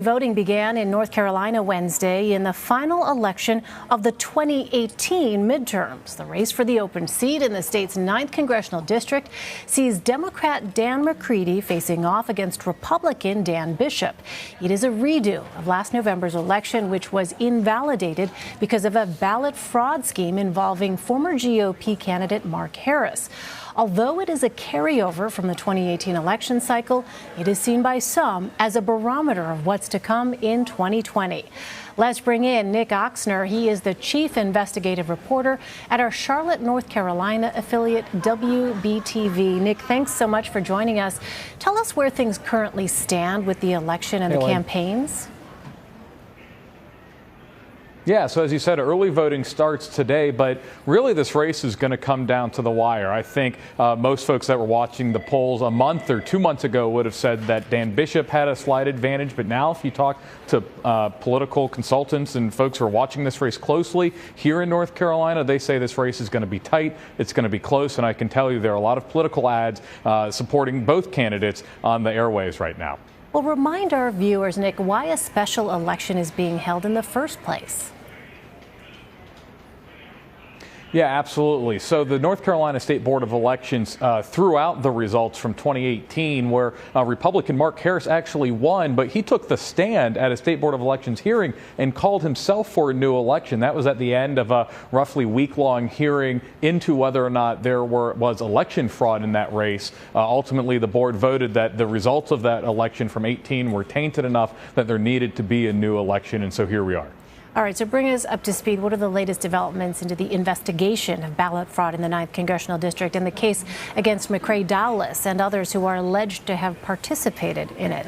Voting began in North Carolina Wednesday in the final election of the 2018 midterms. The race for the open seat in the state's 9th Congressional District sees Democrat Dan McCready facing off against Republican Dan Bishop. It is a redo of last November's election, which was invalidated because of a ballot fraud scheme involving former GOP candidate Mark Harris. Although it is a carryover from the 2018 election cycle, it is seen by some as a barometer of what's to come in 2020. Let's bring in Nick Ochsner. He is the chief investigative reporter at our Charlotte, North Carolina affiliate WBTV. Nick, thanks so much for joining us. Tell us where things currently stand with the election and the campaigns. Yeah, so as you said, early voting starts today, but really this race is going to come down to the wire. I think most folks that were watching the polls a month or 2 months ago would have said that Dan Bishop had a slight advantage, but now if you talk to political consultants and folks who are watching this race closely here in North Carolina, they say this race is going to be tight, it's going to be close, and I can tell you there are a lot of political ads supporting both candidates on the airwaves right now. Well, remind our viewers, Nick, why a special election is being held in the first place. Yeah, absolutely. So the North Carolina State Board of Elections threw out the results from 2018 where Republican Mark Harris actually won, but he took the stand at a State Board of Elections hearing and called himself for a new election. That was at the end of a roughly week-long hearing into whether or not there was election fraud in that race. Ultimately, the board voted that the results of that election from 18 were tainted enough that there needed to be a new election, and so here we are. All right, so bring us up to speed. What are the latest developments into the investigation of ballot fraud in the 9th Congressional District and the case against McCrae Dowless and others who are alleged to have participated in it?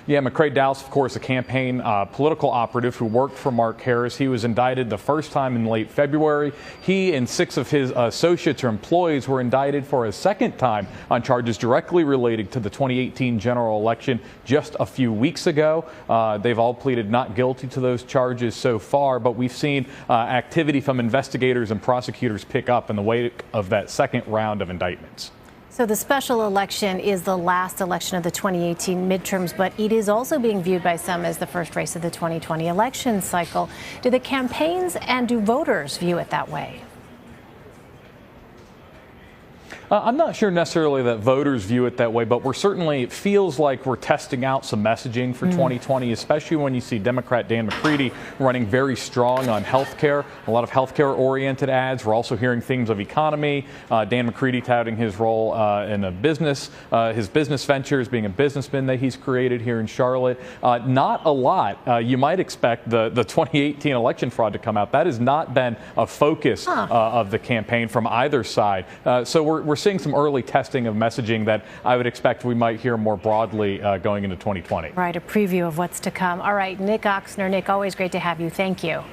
Yeah, McCrae Dowless, of course, a campaign political operative who worked for Mark Harris. He was indicted the first time in late February. He and 6 of his associates or employees were indicted for a second time on charges directly related to the 2018 general election just a few weeks ago. They've all pleaded not guilty to those charges so far, but we've seen activity from investigators and prosecutors pick up in the wake of that second round of indictments. So the special election is the last election of the 2018 midterms, but it is also being viewed by some as the first race of the 2020 election cycle. Do the campaigns and do voters view it that way? I'm not sure necessarily that voters view it that way, but it feels like we're testing out some messaging for 2020, especially when you see Democrat Dan McCready running very strong on health care, a lot of health care oriented ads. We're also hearing themes of economy, Dan McCready touting his role in a business, his business ventures, being a businessman that he's created here in Charlotte. Not a lot. You might expect the 2018 election fraud to come out. That has not been a focus of the campaign from either side. So we're seeing some early testing of messaging that I would expect we might hear more broadly going into 2020. Right, a preview of what's to come. All right, Nick Ochsner. Nick, always great to have you. Thank you.